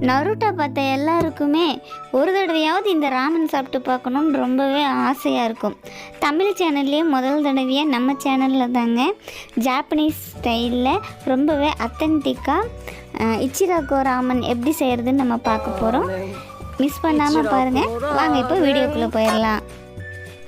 Naruto பார்த்த எல்லாருக்குமே ஒரு தடவையாவது இந்த ராமன் சாப்பிட்டு பார்க்கணுன்னு ரொம்பவே ஆசையாக இருக்கும். தமிழ் சேனல்லையே முதல் தடவையாக நம்ம சேனலில் தாங்க ஜாப்பனீஸ் ஸ்டைலில் ரொம்பவே அத்தன்டிக்காக இச்சிராக்கு ராமன் எப்படி செய்கிறதுன்னு நம்ம பார்க்க போகிறோம். மிஸ் பண்ணாமல் பாருங்கள். வாங்க இப்போ வீடியோக்குள்ளே போயிடலாம்.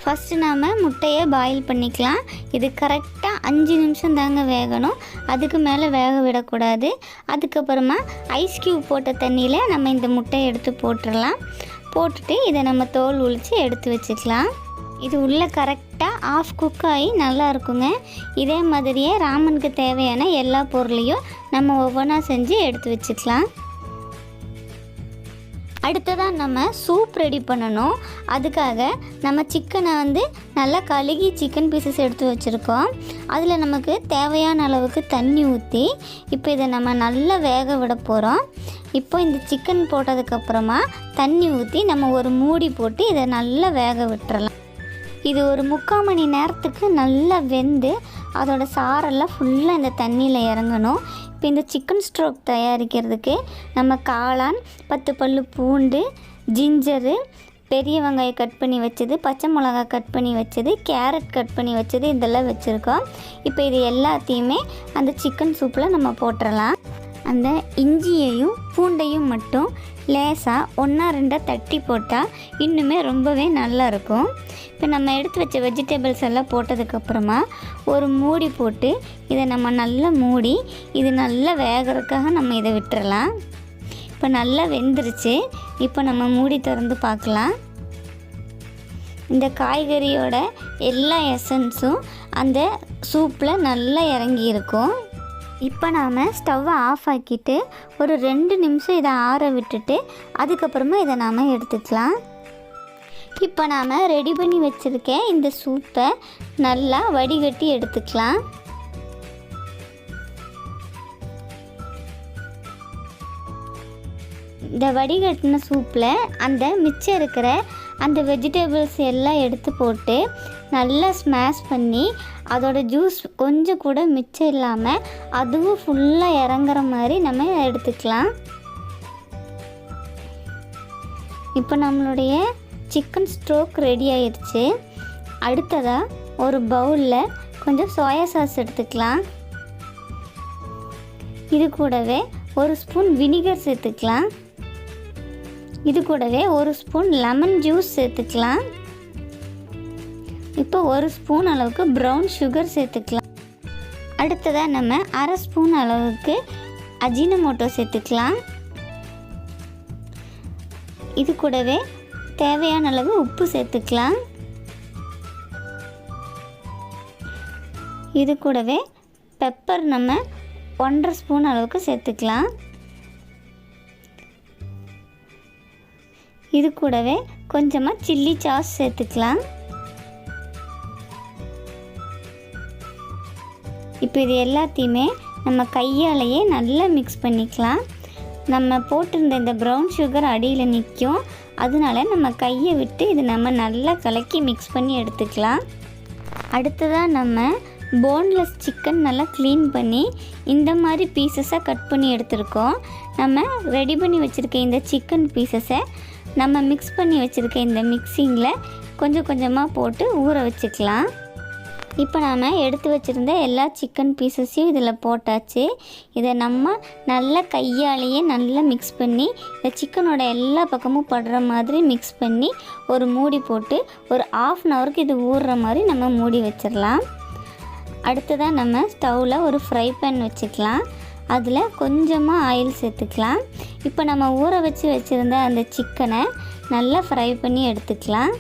ஃபஸ்ட்டு நாம் முட்டையை பாயில் பண்ணிக்கலாம். இது கரெக்டாக 5 நிமிஷம் தாங்க வேகணும், அதுக்கு மேலே வேக விடக்கூடாது. அதுக்கப்புறமா ஐஸ் க்யூப் போட்ட தண்ணியில் நம்ம இந்த முட்டையை எடுத்து போட்டுடலாம். போட்டுட்டு இதை நம்ம தோல் உளித்து எடுத்து வச்சுக்கலாம். இது உள்ளே கரெக்டாக ஆஃப் குக் ஆகி நல்லா இருக்குங்க. இதே மாதிரியே ராமனுக்கு தேவையான எல்லா பொருளையும் நம்ம ஒவ்வொன்றா செஞ்சு எடுத்து வச்சுக்கலாம். அடுத்ததாக நம்ம சூப் ரெடி பண்ணணும். அதுக்காக நம்ம சிக்கனை நல்லா கழுகி சிக்கன் பீசஸ் எடுத்து வச்சுருக்கோம். அதில் நமக்கு தேவையான அளவுக்கு தண்ணி ஊற்றி இப்போ இதை நம்ம நல்லா வேக விட போகிறோம். இப்போ இந்த சிக்கன் போட்டதுக்கப்புறமா தண்ணி ஊற்றி நம்ம ஒரு மூடி போட்டு இதை நல்லா வேக விட்டுறலாம். இது ஒரு 3/4 மணி நேரத்துக்கு நல்லா வெந்து அதோட சாரெல்லாம் ஃபுல்லாக இந்த தண்ணியில் இறங்கணும். இப்போ இந்த சிக்கன் ஸ்ட்ரோக் தயாரிக்கிறதுக்கு நம்ம காளான், 10 பல்லு பூண்டு, ஜிஞ்சரு, பெரிய வெங்காயம் கட் பண்ணி வச்சது, பச்சை மிளகாய் கட் பண்ணி வச்சது, கேரட் கட் பண்ணி வச்சது, இதெல்லாம் வச்சுருக்கோம். இப்போ இது எல்லாத்தையுமே அந்த சிக்கன் சூப்பில் நம்ம போட்டுடலாம். அந்த இஞ்சியையும் பூண்டையும் மட்டும் லேசாக 1-2 தட்டி போட்டால் இன்னுமே ரொம்பவே நல்லாயிருக்கும். இப்போ நம்ம எடுத்து வச்ச வெஜிடபிள்ஸ் எல்லாம் போட்டதுக்கப்புறமா ஒரு மூடி போட்டு இதை நம்ம நல்லா மூடி இது நல்லா வேகிறதுக்காக நம்ம இதை விட்டுறலாம். இப்போ நல்லா வெந்துருச்சு. இப்போ நம்ம மூடி திறந்து பார்க்கலாம். இந்த காய்கறியோட எல்லா எசன்ஸும் அந்த சூப்பில் நல்லா இறங்கியிருக்கும். இப்போ நாம் ஸ்டவ்வை ஆஃப் ஆக்கிட்டு ஒரு 2 நிமிஷம் இதை ஆற விட்டுட்டு அதுக்கப்புறமா இதை நாம் எடுத்துக்கலாம். இப்போ நாம் ரெடி பண்ணி வச்சுருக்கேன் இந்த சூப்பை நல்லா வடிகட்டி எடுத்துக்கலாம். இந்த வடிகட்டின சூப்பில் அந்த மிச்சம் இருக்கிற அந்த வெஜிடபிள்ஸ் எல்லாம் எடுத்து போட்டு நல்லா ஸ்மாஷ் பண்ணி அதோட ஜூஸ் கொஞ்சம் கூட மிச்சம் இல்லாமல் அதுவும் ஃபுல்லாக இறங்குற மாதிரி நம்ம எடுத்துக்கலாம். இப்போ நம்மளுடைய சிக்கன் ஸ்ட்ரோக் ரெடி ஆயிடுச்சு. அடுத்ததாக ஒரு பவுலில் கொஞ்சம் சோயா சாஸ் எடுத்துக்கலாம். இது கூடவே ஒரு ஸ்பூன் வினிகர் சேர்த்துக்கலாம். இது கூடவே ஒரு ஸ்பூன் லெமன் ஜூஸ் சேர்த்துக்கலாம். இப்போ 1 ஸ்பூன் அளவுக்கு ப்ரௌன் சுகர் சேர்த்துக்கலாம். அடுத்ததாக நம்ம 1/2 ஸ்பூன் அளவுக்கு அஜினமோட்டோ சேர்த்துக்கலாம். இது கூடவே தேவையான அளவு உப்பு சேர்த்துக்கலாம். இது கூடவே பெப்பர் நம்ம 1/2 ஸ்பூன் அளவுக்கு சேர்த்துக்கலாம். இது கூடவே கொஞ்சமாக சில்லி சாஸ் சேர்த்துக்கலாம். இப்போ இது எல்லாத்தையுமே நம்ம கையாலேயே நல்லா மிக்ஸ் பண்ணிக்கலாம். நம்ம போட்டிருந்த இந்த ப்ரௌன் சுகர் அடியில் நிற்கும், அதனால நம்ம கையை விட்டு இது நம்ம நல்லா கலக்கி மிக்ஸ் பண்ணி எடுத்துக்கலாம். அடுத்ததாக நம்ம போன்லெஸ் சிக்கன் நல்லா க்ளீன் பண்ணி இந்த மாதிரி பீசஸாக கட் பண்ணி எடுத்துருக்கோம். நம்ம ரெடி பண்ணி வச்சுருக்க இந்த சிக்கன் பீசஸை நம்ம மிக்ஸ் பண்ணி வச்சுருக்க இந்த மிக்சிங்கில் கொஞ்சம் கொஞ்சமாக போட்டு ஊற வச்சுக்கலாம். இப்போ நாம் எடுத்து வச்சுருந்த எல்லா சிக்கன் பீசஸையும் இதில் போட்டாச்சு. இதை நம்ம நல்லா கையாலேயே நல்லா மிக்ஸ் பண்ணி இந்த சிக்கனோட எல்லா பக்கமும் படுற மாதிரி மிக்ஸ் பண்ணி ஒரு மூடி போட்டு ஒரு 1/2 அன் ஹவருக்கு இது ஊறுற மாதிரி நம்ம மூடி வச்சிடலாம். அடுத்ததாக நம்ம ஸ்டவ்வில் ஒரு ஃப்ரை பேன் வச்சுக்கலாம். அதில் கொஞ்சமாக ஆயில் சேர்த்துக்கலாம். இப்போ நம்ம ஊற வச்சுருந்த அந்த சிக்கனை நல்லா ஃப்ரை பண்ணி எடுத்துக்கலாம்.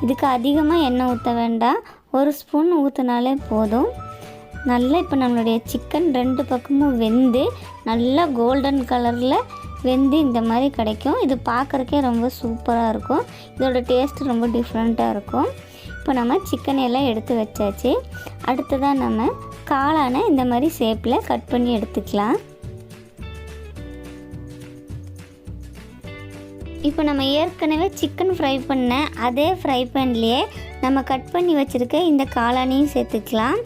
இதுக்கு அதிகமாக எண்ணெய் ஊற்ற வேண்டாம், 1 ஸ்பூன் ஊற்றினாலே போதும். நல்லா இப்போ நம்மளுடைய சிக்கன் 2 பக்கமும் வெந்து நல்லா கோல்டன் கலரில் வெந்து இந்த மாதிரி கிடைக்கும். இது பார்க்குறக்கே ரொம்ப சூப்பராக இருக்கும். இதோட டேஸ்ட் ரொம்ப டிஃப்ரெண்ட்டாக இருக்கும். இப்போ நம்ம சிக்கன் எல்லாம் எடுத்து வச்சாச்சு. அடுத்ததாக நம்ம காளானை இந்த மாதிரி ஷேப்பில் கட் பண்ணி எடுத்துக்கலாம். இப்போ நம்ம ஏற்கனவே சிக்கன் ஃப்ரை பண்ண அதே ஃப்ரை பேன்லேயே நம்ம கட் பண்ணி வச்சுருக்க இந்த காளானையும் சேர்த்துக்கலாம்.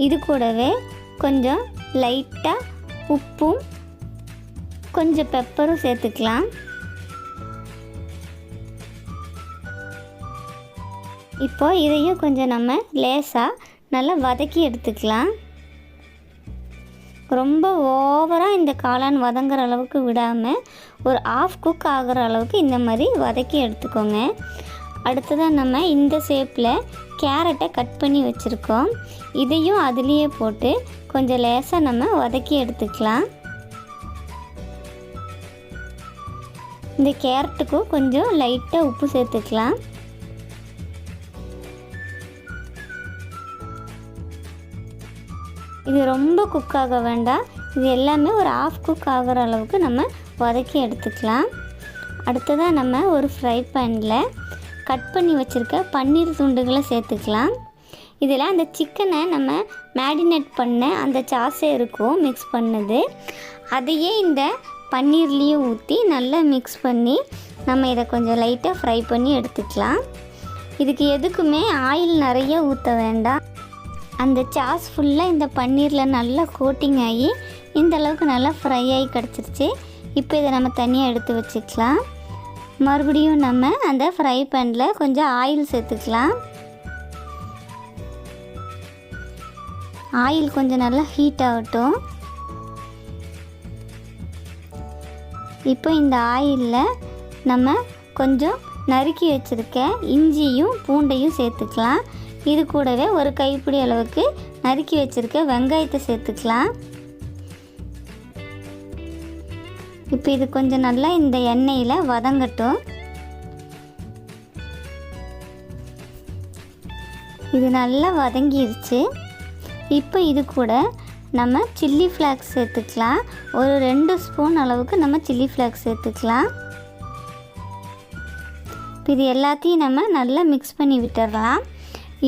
இது கூடவே கொஞ்சம் லைட்டாக உப்பும் கொஞ்சம் பெப்பரும் சேர்த்துக்கலாம். இப்போ இதையும் கொஞ்சம் நம்ம லேசாக நல்லா வதக்கி எடுத்துக்கலாம். ரொம்ப ஓவராக இந்த காளான் வதங்குற அளவுக்கு விடாமல் ஒரு ஆஃப் குக் ஆகிற அளவுக்கு இந்த மாதிரி வதக்கி எடுத்துக்கோங்க. அடுத்ததாக நம்ம இந்த ஷேப்பில் கேரட்டை கட் பண்ணி வச்சுருக்கோம். இதையும் அதுலேயே போட்டு கொஞ்சம் லேசாக நம்ம வதக்கி எடுத்துக்கலாம். இந்த கேரட்டுக்கும் கொஞ்சம் லைட்டாக உப்பு சேர்த்துக்கலாம். இது ரொம்ப குக் ஆக வேண்டாம். இது எல்லாமே ஒரு ஆஃப் குக் ஆகிற அளவுக்கு நம்ம வதக்கி எடுத்துக்கலாம். அடுத்ததாக நம்ம ஒரு ஃப்ரை பேனில் கட் பண்ணி வச்சுருக்க பன்னீர் துண்டுகளை சேர்த்துக்கலாம். இதில் அந்த சிக்கனை நம்ம மேரினேட் பண்ண அந்த சாஸே இருக்கும் மிக்ஸ் பண்ணது, அதையே இந்த பன்னீர்லேயும் ஊற்றி நல்லா மிக்ஸ் பண்ணி நம்ம இதை கொஞ்சம் லைட்டாக ஃப்ரை பண்ணி எடுத்துக்கலாம். இதுக்கு எதுக்குமே ஆயில் நிறைய ஊற்ற வேண்டாம். அந்த சாஸ் ஃபுல்லாக இந்த பன்னீரில் நல்லா கோட்டிங் ஆகி இந்த அளவுக்கு நல்லா ஃப்ரை ஆகி கிடச்சிருச்சு. இப்போ இதை நம்ம தனியாக எடுத்து வச்சுக்கலாம். மறுபடியும் நம்ம அந்த ஃப்ரை பேனில் கொஞ்சம் ஆயில் சேர்த்துக்கலாம். ஆயில் கொஞ்சம் நல்லா ஹீட் ஆகட்டும். இப்போ இந்த ஆயிலில் நம்ம கொஞ்சம் நறுக்கி வச்சுருக்க இஞ்சியும் பூண்டையும் சேர்த்துக்கலாம். இது கூடவே ஒரு கைப்பிடி அளவுக்கு நறுக்கி வச்சுருக்க வெங்காயத்தை சேர்த்துக்கலாம். இப்போ இது கொஞ்சம் நல்லா இந்த எண்ணெயில் வதங்கட்டும். இது நல்லா வதங்கிருச்சு. இப்போ இது கூட நம்ம சில்லி ஃப்ளேக்ஸ் சேர்த்துக்கலாம். ஒரு 2 ஸ்பூன் அளவுக்கு நம்ம சில்லி ஃப்ளேக்ஸ் சேர்த்துக்கலாம். இப்போ இது எல்லாத்தையும் நம்ம நல்லா மிக்ஸ் பண்ணி விட்டுடலாம்.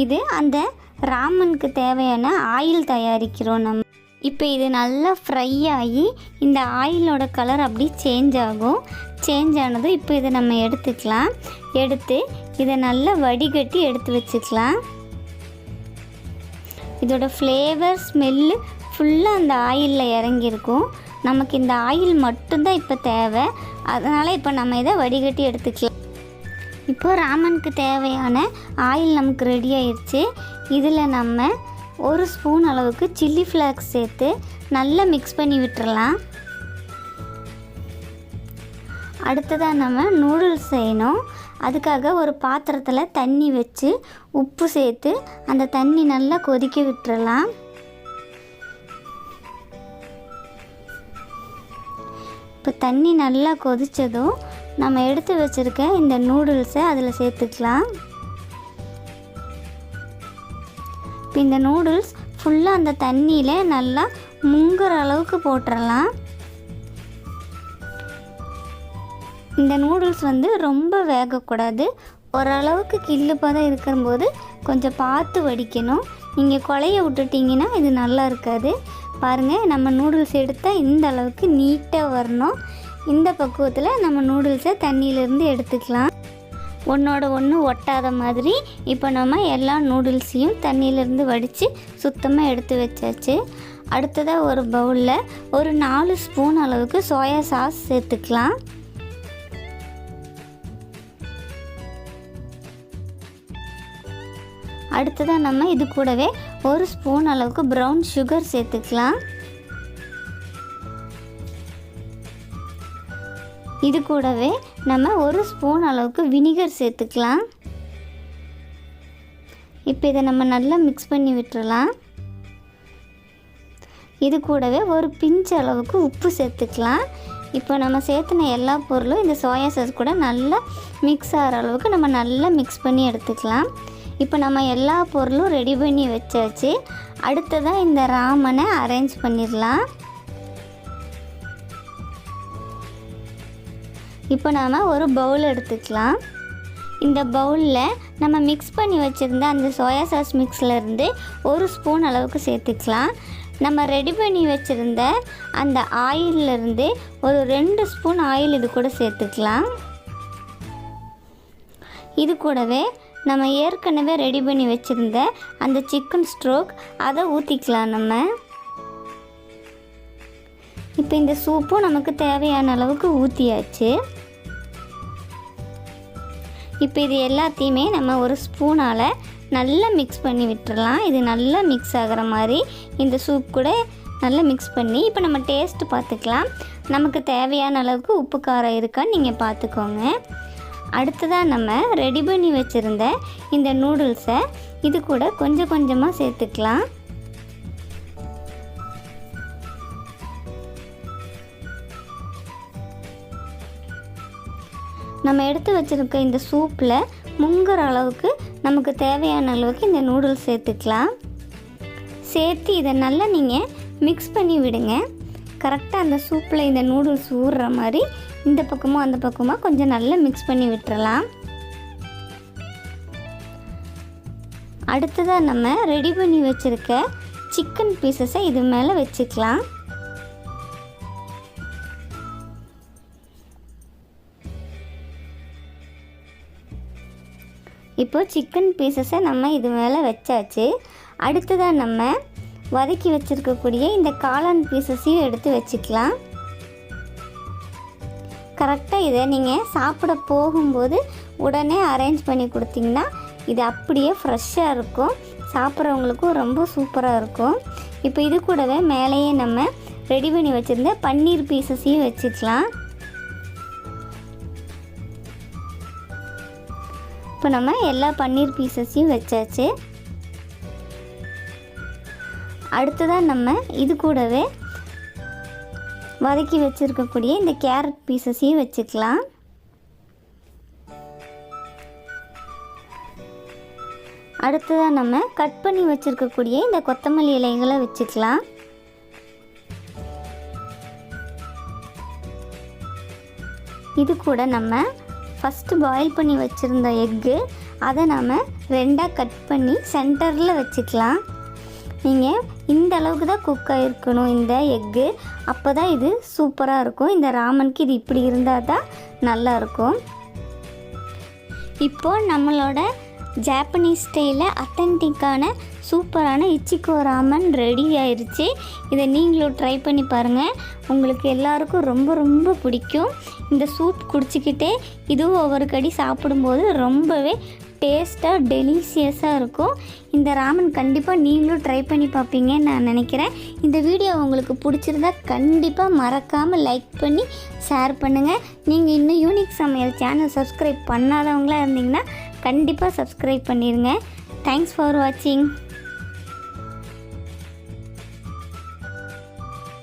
இது அந்த ராமனுக்கு தேவையான ஆயில் தயாரிக்கிறோம் நம்ம. இப்போ இது நல்லா ஃப்ரை ஆகி இந்த ஆயிலோட கலர் அப்படி சேஞ்ச் ஆகும். சேஞ்ச் ஆனதும் இப்போ இதை நம்ம எடுத்துக்கலாம். எடுத்து இதை நல்லா வடிகட்டி எடுத்து வச்சுக்கலாம். இதோட ஃப்ளேவர் ஸ்மெல்லு ஃபுல்லாக அந்த ஆயிலில் இறங்கியிருக்கும். நமக்கு இந்த ஆயில் மட்டும்தான் இப்போ தேவை. அதனால் இப்போ நம்ம இதை வடிகட்டி எடுத்துக்கலாம். இப்போ ராமனுக்கு தேவையான ஆயில் நமக்கு ரெடி ஆயிடுச்சு. இதில் நம்ம 1 ஸ்பூன் அளவுக்கு சில்லி ஃப்ளேக்ஸ் சேர்த்து நல்லா மிக்ஸ் பண்ணி விட்டுறலாம். அடுத்ததாக நம்ம நூடுல்ஸ் செய்யணும். அதுக்காக ஒரு பாத்திரத்தில் தண்ணி வச்சு உப்பு சேர்த்து அந்த தண்ணி நல்லா கொதிக்க விட்டுறலாம். இப்போ தண்ணி நல்லா கொதித்ததும் நம்ம எடுத்து வச்சுருக்க இந்த நூடுல்ஸை அதில் சேர்த்துக்கலாம். இப்போ இந்த நூடுல்ஸ் ஃபுல்லாக அந்த தண்ணியில் நல்லா முங்குற அளவுக்கு போட்டுடலாம். இந்த நூடுல்ஸ் ரொம்ப வேகக்கூடாது. ஓரளவுக்கு கிள்ளு பதம் இருக்கும்போது கொஞ்சம் பார்த்து வடிக்கணும். நீங்கள் கொலைய விட்டுட்டிங்கன்னா இது நல்லா இருக்காது. பாருங்கள், நம்ம நூடுல்ஸ் எடுத்தால் இந்த அளவுக்கு நீட்டாக வரணும். இந்த பக்குவத்தில் நம்ம நூடுல்ஸை தண்ணியிலேருந்து எடுத்துக்கலாம். ஒன்றோட ஒன்று ஒட்டாத மாதிரி இப்போ நம்ம எல்லா நூடுல்ஸையும் தண்ணியிலேருந்து வடித்து சுத்தமாக எடுத்து வச்சாச்சு. அடுத்ததாக ஒரு பவுலில் ஒரு 4 ஸ்பூன் அளவுக்கு சோயா சாஸ் சேர்த்துக்கலாம். அடுத்ததாக நம்ம இது கூடவே 1 ஸ்பூன் அளவுக்கு ப்ரௌன் சுகர் சேர்த்துக்கலாம். இது கூடவே நம்ம 1 ஸ்பூன் அளவுக்கு வினிகர் சேர்த்துக்கலாம். இப்போ இதை நம்ம நல்லா மிக்ஸ் பண்ணி விட்டுறலாம். இது கூடவே ஒரு பிஞ்ச் அளவுக்கு உப்பு சேர்த்துக்கலாம். இப்போ நம்ம சேர்த்துன எல்லா பொருளும் இந்த சோயா சாஸ் கூட நல்லா மிக்ஸ் ஆகிற அளவுக்கு நம்ம நல்லா மிக்ஸ் பண்ணி எடுத்துக்கலாம். இப்போ நம்ம எல்லா பொருளும் ரெடி பண்ணி வச்சாச்சு. அடுத்ததாக இந்த ராமனை அரேஞ்ச் பண்ணிடலாம். இப்போ நாம் ஒரு பவுல் எடுத்துக்கலாம். இந்த பவுலில் நம்ம மிக்ஸ் பண்ணி வச்சுருந்த அந்த சோயா சாஸ் மிக்ஸ்லேருந்து 1 ஸ்பூன் அளவுக்கு சேர்த்துக்கலாம். நம்ம ரெடி பண்ணி வச்சுருந்த அந்த ஆயிலிருந்து ஒரு 2 ஸ்பூன் ஆயில் இது கூட சேர்த்துக்கலாம். இது கூடவே நம்ம ஏற்கனவே ரெடி பண்ணி வச்சுருந்த அந்த சிக்கன் ஸ்ட்ரோக் அதை ஊற்றிக்கலாம். நம்ம இப்போ இந்த சூப்பும் நமக்கு தேவையான அளவுக்கு ஊற்றியாச்சு. இப்போ இது எல்லாத்தையுமே நம்ம ஒரு ஸ்பூனால் நல்லா மிக்ஸ் பண்ணி விட்டுறலாம். இது நல்லா மிக்ஸ் ஆகிற மாதிரி இந்த சூப் கூட நல்லா மிக்ஸ் பண்ணி இப்போ நம்ம டேஸ்ட்டு பார்த்துக்கலாம். நமக்கு தேவையான அளவுக்கு உப்பு காரம் இருக்கான்னு நீங்கள் பார்த்துக்கோங்க. அடுத்ததாக நம்ம ரெடி பண்ணி வச்சுருந்த இந்த நூடுல்ஸை இது கூட கொஞ்சம் கொஞ்சமாக சேர்த்துக்கலாம். நம்ம எடுத்து வச்சுருக்க இந்த சூப்பில் முங்குற அளவுக்கு நமக்கு தேவையான அளவுக்கு இந்த நூடுல்ஸ் சேர்த்துக்கலாம். சேர்த்து இதை நல்லா நீங்கள் மிக்ஸ் பண்ணி விடுங்க. கரெக்டாக அந்த சூப்பில் இந்த நூடுல்ஸ் ஊறுற மாதிரி இந்த பக்கமும் அந்த பக்கமாக கொஞ்சம் நல்லா மிக்ஸ் பண்ணி விட்டுறலாம். அடுத்ததாக நம்ம ரெடி பண்ணி வச்சுருக்க சிக்கன் பீசஸை இது மேலே வச்சுக்கலாம். இப்போ சிக்கன் பீசஸை நம்ம இது மேலே வச்சாச்சு. அடுத்ததாக நம்ம வதக்கி வச்சுருக்கக்கூடிய இந்த காளான் பீசஸையும் எடுத்து வச்சுக்கலாம். கரெக்டாக இதை நீங்கள் சாப்பிட போகும்போது உடனே அரேஞ்ச் பண்ணி கொடுத்தீங்கன்னா இது அப்படியே ஃப்ரெஷ்ஷாக இருக்கும். சாப்பிட்றவங்களுக்கும் ரொம்ப சூப்பராக இருக்கும். இப்போ இது கூடவே மேலேயே நம்ம ரெடி பண்ணி வச்சுருந்த பன்னீர் பீசஸையும் வச்சுக்கலாம். இப்போ நம்ம எல்லா பன்னீர் பீசஸையும் வச்சாச்சு. அடுத்ததாக நம்ம இது கூடவே வதக்கி வச்சுருக்கக்கூடிய இந்த கேரட் பீசஸையும் வச்சுக்கலாம். அடுத்ததாக நம்ம கட் பண்ணி வச்சுருக்கக்கூடிய இந்த கொத்தமல்லி இலைகளை வச்சுக்கலாம். இது கூட நம்ம ஃபஸ்ட்டு பாயில் பண்ணி வச்சுருந்த எக்கு அதை நம்ம ரெண்டாக கட் பண்ணி சென்டரில் வச்சுக்கலாம். நீங்கள் இந்த அளவுக்கு தான் குக் ஆகிருக்கணும் இந்த எக்கு. அப்போ தான் இது சூப்பராக இருக்கும். இந்த ராமனுக்கு இது இப்படி இருந்தால் தான் நல்லாயிருக்கும். இப்போது நம்மளோட ஜாப்பனீஸ் ஸ்டைலில் அத்தன்டிக்கான சூப்பரான இச்சிகோ ராமன் ரெடி ஆயிடுச்சு. இதை நீங்களும் ட்ரை பண்ணி பாருங்கள். உங்களுக்கு எல்லாருக்கும் ரொம்ப ரொம்ப பிடிக்கும். இந்த சூப் குடிச்சிக்கிட்டே இதுவும் ஒவ்வொரு கடி சாப்பிடும்போது ரொம்பவே டேஸ்ட்டாக டெலிஷியஸாக இருக்கும். இந்த ராமன் கண்டிப்பாக நீங்களும் ட்ரை பண்ணி பார்ப்பீங்கன்னு நான் நினைக்கிறேன். இந்த வீடியோ உங்களுக்கு பிடிச்சிருந்தா கண்டிப்பாக மறக்காமல் லைக் பண்ணி ஷேர் பண்ணுங்கள். நீங்கள் இன்னும் யூனிக் சமையல் சேனல் சப்ஸ்கிரைப் பண்ணாதவங்களாக இருந்தீங்கன்னா கண்டிப்பாக சப்ஸ்கிரைப் பண்ணிடுங்க. தேங்க்ஸ் ஃபார் வாட்சிங்.